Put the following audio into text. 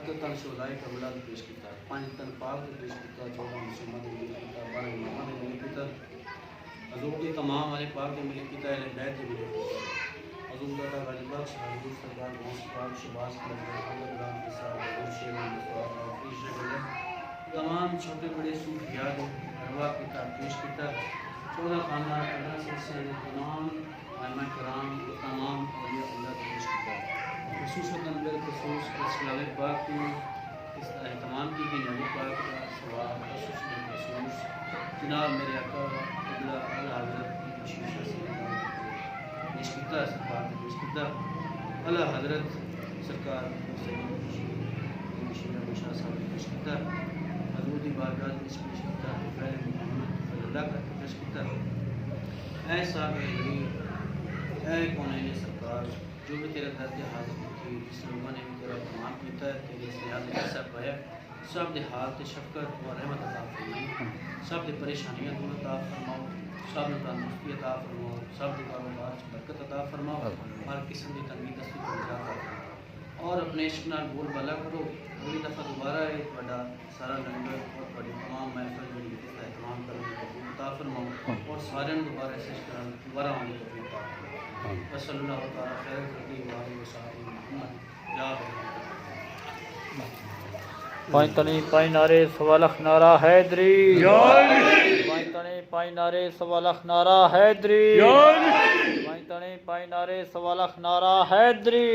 تن شہدائے کربلا پیش کیتا 5 تن پاک پیش کیتا 14 مسلمان نے پیش کیتا 12 اماماں نے پیش کیتا حضور کی تمام والے پاک نے مل کیتا اہل بیت نے مل کیتا حضور دادا غالب بخش حضور سرکار غوث پاک شہباز کربلا حضرت رام کے ساتھ حضور شیر مصطفیٰ حافظ شہر تمام چھوٹے بڑے صوفیاء نے ارواح کیتا پیش کیتا 14 خاندان 15 سلسلے نے تمام علماء کرام تمام اولیاء اللہ پیش کیتا خصوصاً بالخصوص اس کلام پاک کی اس اہتمام کی گئی نبی پاک کا ثواب خصوصاً بالخصوص جناب میرے آقا قبلہ اعلیٰ حضرت کی مشیشہ سے پیش کیتا سرکار نے پیش کیتا اعلیٰ حضرت سرکار مشیشہ صاحب نے پیش کیتا حضور دی بارگاہ میں پیش کیتا پہلے محمد صلی اللہ کا پیش کیتا اے صاحب غریب اے کونین سرکار جو بھی تیرے گھر کے حاضر کی جس لوگوں نے بھی تیرا اہتمام کیتا ہے تیرے سیاح میں ایسا پایا سب دے حالت شفقت و رحمت عطا فرمائی سب دے پریشانیاں دور عطا فرماؤ سب نے تندرستی عطا فرماؤ سب دے کاروبار برکت عطا فرماؤ ہر قسم کی تنگی دستی کو نجات عطا فرماؤ اور اپنے عشق نال بول بالا کرو اگلی دفعہ دوبارہ ایک بڑا سارا لنگر اور بڑی تمام محفل جڑی اس کا اہتمام کرنے کی توفیق عطا فرماؤ اور سارے دوبارہ اس عشق نال دوبارہ آنے کی توفیق عطا فرماؤ وصلی اللہ تعالیٰ خیر کرتی وآلہ وصحبہ محمد یا پانچ تنی پانچ نعرے سوا لکھ نعرہ حیدری پانچ تنی پانچ نعرے سوا لکھ نعرہ حیدری پانچ تنی پانچ نعرے سوا لکھ نعرہ حیدری